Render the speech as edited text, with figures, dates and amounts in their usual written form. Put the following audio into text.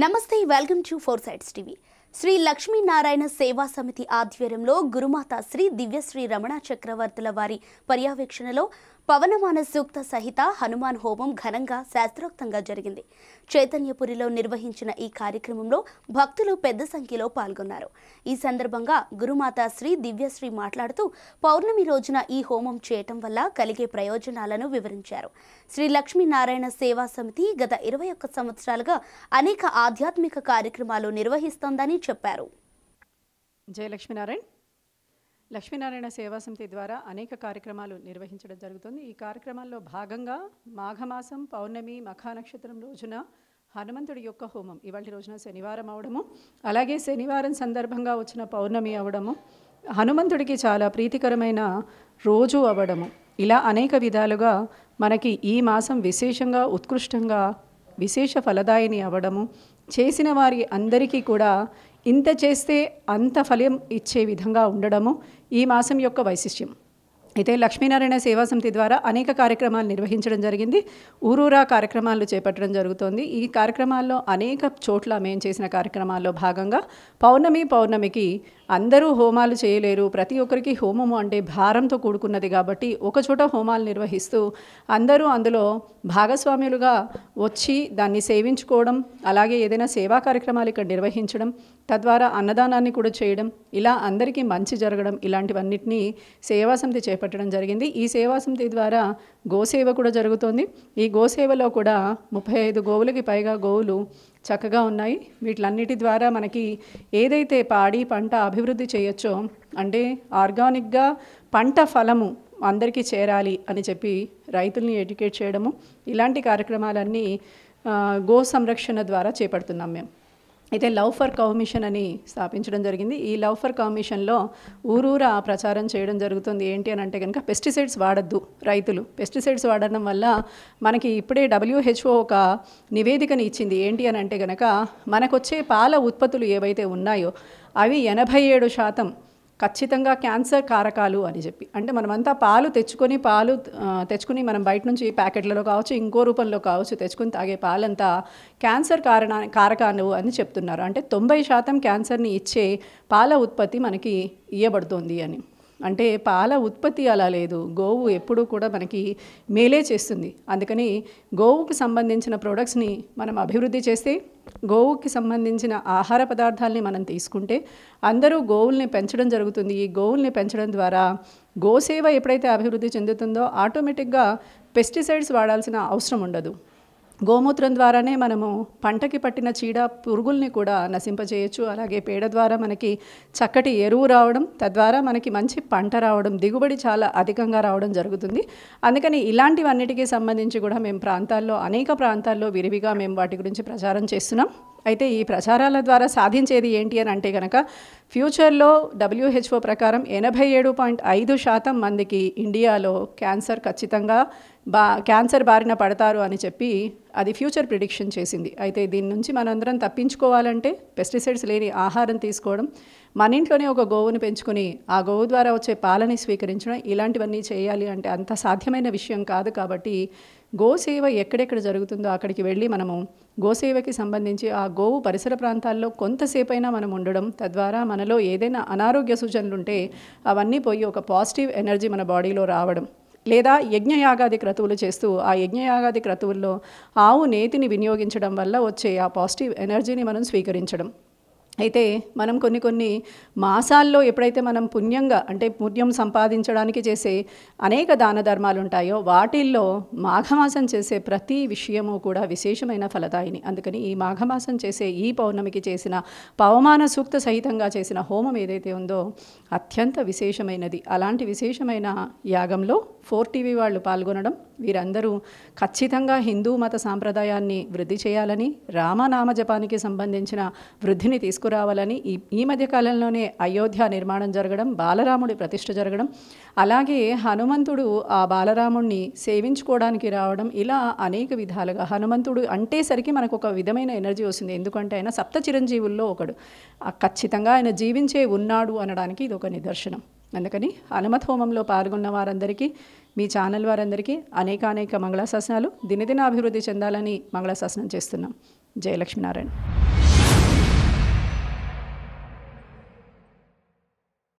నమస్తే welcome to four sides TV. Shri Lakshminarayana Seva Samiti ఆధ్వర్యంలో గురుమాత శ్రీ దివ్యశ్రీ రమణ చక్రవర్తుల వారి పర్యవేక్షణలో పవనమాన సూక్త సహిత హనుమాన్ హోమం ఘనంగా శాస్త్రోక్తంగా జరిగింది. చైతన్యపురిలో నిర్వహించిన ఈ కార్యక్రమంలో భక్తులు పెద్ద సంఖ్యలో పాల్గొన్నారు. ఈ సందర్భంగా గురుమాత శ్రీ దివ్యశ్రీ మాట్లాడుతూ పౌర్ణమి రోజున ఈ హోమం చేయటం వల్ల కలిగే ప్రయోజనాలను వివరించారు. శ్రీ లక్ష్మీనారాయణ సేవా సమితి గత 21 సంవత్సరాలుగా అనేక ఆధ్యాత్మిక కార్యక్రమాలు నిర్వహిస్తోందని చెప్పారు. జయ లక్ష్మీనారాయణ సేవా సమితి ద్వారా అనేక కార్యక్రమాలు నిర్వహించడం జరుగుతుంది. ఈ కార్యక్రమాల్లో భాగంగా మాఘమాసం పౌర్ణమి మఖా నక్షత్రం రోజున హనుమంతుడి యొక్క హోమం ఇవాళ రోజున శనివారం అవడము, అలాగే శనివారం సందర్భంగా వచ్చిన పౌర్ణమి అవడము, హనుమంతుడికి చాలా ప్రీతికరమైన రోజు అవ్వడము, ఇలా అనేక విధాలుగా మనకి ఈ మాసం విశేషంగా ఉత్కృష్టంగా విశేష ఫలదాయిని అవ్వడము, చేసిన వారి అందరికీ కూడా ఇంత చేస్తే అంత ఫలం ఇచ్చే విధంగా ఉండడము ఈ మాసం యొక్క వైశిష్ట్యం. అయితే లక్ష్మీనారాయణ సేవా సమితి ద్వారా అనేక కార్యక్రమాలు నిర్వహించడం జరిగింది. ఊరూరా కార్యక్రమాలు చేపట్టడం జరుగుతోంది. ఈ కార్యక్రమాల్లో అనేక చోట్ల మేము చేసిన కార్యక్రమాల్లో భాగంగా పౌర్ణమికి అందరూ హోమాలు చేయలేరు. ప్రతి ఒక్కరికి హోమము అంటే భారంతో కూడుకున్నది కాబట్టి ఒకచోట హోమాలు నిర్వహిస్తూ అందరూ అందులో భాగస్వాములుగా వచ్చి దాన్ని సేవించుకోవడం, అలాగే ఏదైనా సేవా కార్యక్రమాలు ఇక్కడ నిర్వహించడం, తద్వారా అన్నదానాన్ని కూడా చేయడం, ఇలా అందరికీ మంచి జరగడం, ఇలాంటివన్నిటినీ సేవా సమితి చేపట్టడం జరిగింది. ఈ సేవా సమితి ద్వారా గోసేవ కూడా జరుగుతోంది. ఈ గోసేవలో కూడా 35 గోవులకి పైగా గోవులు చక్కగా ఉన్నాయి. వీటిలన్నిటి ద్వారా మనకి ఏదైతే పాడి పంట అభివృద్ధి చేయొచ్చో, అంటే ఆర్గానిక్గా పంట ఫలము అందరికీ చేరాలి అని చెప్పి రైతుల్ని ఎడ్యుకేట్ చేయడము, ఇలాంటి కార్యక్రమాలన్నీ గో సంరక్షణ ద్వారా చేపడుతున్నాం మేము. అయితే లవ్ ఫర్ కౌ మిషన్ అని స్థాపించడం జరిగింది. ఈ లవ్ ఫర్ కౌ మిషన్లో ఊరూరా ప్రచారం చేయడం జరుగుతుంది. ఏంటి అని అంటే కనుక పెస్టిసైడ్స్ వాడద్దు రైతులు. పెస్టిసైడ్స్ వాడడం వల్ల మనకి ఇప్పుడే WHO ఒక నివేదికని ఇచ్చింది. ఏంటి అని అంటే కనుక మనకొచ్చే పాల ఉత్పత్తులు ఏవైతే ఉన్నాయో అవి 87% ఖచ్చితంగా క్యాన్సర్ కారకాలు అని చెప్పి. అంటే మనమంతా పాలు తెచ్చుకొని మనం బయట నుంచి ప్యాకెట్లలో కావచ్చు, ఇంకో రూపంలో కావచ్చు తెచ్చుకొని తాగే పాలంతా క్యాన్సర్ కారకాలు అని చెప్తున్నారు. అంటే 90% క్యాన్సర్ని ఇచ్చే పాల ఉత్పత్తి మనకి ఇవ్వబడుతోంది అని. అంటే పాల ఉత్పత్తి అలా లేదు. గోవు ఎప్పుడూ కూడా మనకి మేలే చేస్తుంది. అందుకని గోవుకి సంబంధించిన ప్రొడక్ట్స్ని మనం అభివృద్ధి చేస్తే, గోవుకి సంబంధించిన ఆహార పదార్థాలని మనం తీసుకుంటే అందరూ గోవుల్ని పెంచడం జరుగుతుంది. ఈ గోవుల్ని పెంచడం ద్వారా గోసేవ ఎప్పుడైతే అభివృద్ధి చెందుతుందో ఆటోమేటిక్గా పెస్టిసైడ్స్ వాడాల్సిన అవసరం ఉండదు. గోమూత్రం ద్వారానే మనము పంటకి పట్టిన చీడ పురుగుల్ని కూడా నశింపచేయచ్చు. అలాగే పేడ ద్వారా మనకి చక్కటి ఎరువు రావడం, తద్వారా మనకి మంచి పంట రావడం, దిగుబడి చాలా అధికంగా రావడం జరుగుతుంది. అందుకని ఇలాంటివన్నిటికీ సంబంధించి కూడా మేము అనేక ప్రాంతాల్లో విరివిగా మేము వాటి గురించి ప్రచారం చేస్తున్నాం. అయితే ఈ ప్రచారాల ద్వారా సాధించేది ఏంటి అని అంటే కనుక ఫ్యూచర్లో WHO ప్రకారం 87.5% మందికి ఇండియాలో ఖచ్చితంగా క్యాన్సర్ బారిన పడతారు అని చెప్పి అది ఫ్యూచర్ ప్రిడిక్షన్ చేసింది. అయితే దీని నుంచి మనందరం తప్పించుకోవాలంటే పెస్టిసైడ్స్ లేని ఆహారం తీసుకోవడం, మన ఇంట్లోనే ఒక గోవుని పెంచుకొని ఆ గోవు ద్వారా వచ్చే పాలని స్వీకరించడం, ఇలాంటివన్నీ చేయాలి అంటే అంత సాధ్యమైన విషయం కాదు. కాబట్టి గోసేవ ఎక్కడెక్కడ జరుగుతుందో అక్కడికి వెళ్ళి మనము గోసేవకి సంబంధించి ఆ గోవు పరిసర ప్రాంతాల్లో కొంతసేపైనా మనం ఉండడం, తద్వారా మనలో ఏదైనా అనారోగ్య సూచనలు ఉంటే అవన్నీ పోయి ఒక పాజిటివ్ ఎనర్జీ మన బాడీలో రావడం, లేదా యజ్ఞయాగాది క్రతువులు చేస్తూ ఆ యజ్ఞయాగాది క్రతువుల్లో ఆవు నేతిని వినియోగించడం వల్ల వచ్చే ఆ పాజిటివ్ ఎనర్జీని మనం స్వీకరించడం. అయితే మనం కొన్ని మాసాల్లో ఎప్పుడైతే మనం పుణ్యం సంపాదించడానికి చేసే అనేక దాన ధర్మాలు ఉంటాయో వాటిల్లో మాఘమాసం చేసే ప్రతి విషయము కూడా విశేషమైన ఫలదాయిని. అందుకని ఈ మాఘమాసం చేసే ఈ పౌర్ణమికి చేసిన పవమాన సూక్త సహితంగా చేసిన హోమం ఏదైతే ఉందో అత్యంత విశేషమైనది. అలాంటి విశేషమైన యాగంలో 4TV వాళ్ళు పాల్గొనడం, వీరందరూ ఖచ్చితంగా హిందూ మత సాంప్రదాయాన్ని వృద్ధి చేయాలని, రామనామ జపానికి సంబంధించిన వృద్ధిని తీసుకురావాలని, ఈ మధ్యకాలంలోనే అయోధ్య నిర్మాణం జరగడం, బాలరాముడి ప్రతిష్ఠ జరగడం, అలాగే హనుమంతుడు ఆ బాలరాముడిని సేవించుకోవడానికి రావడం, ఇలా అనేక విధాలుగా హనుమంతుడు అంటేసరికి మనకు ఒక విధమైన ఎనర్జీ వస్తుంది. ఎందుకంటే ఆయన సప్త చిరంజీవుల్లో ఒకడు. ఖచ్చితంగా ఆయన జీవించే ఉన్నాడు అనడానికి ఇది ఒక నిదర్శనం. అందుకని హనుమత్ హోమంలో పాల్గొన్న వారందరికీ, మీ ఛానల్ వారందరికీ అనేక మంగళాశాసనాలు. దినదిన అభివృద్ధి చెందాలని మంగళాశాసనం చేస్తున్నాం. జయ లక్ష్మీనారాయణ.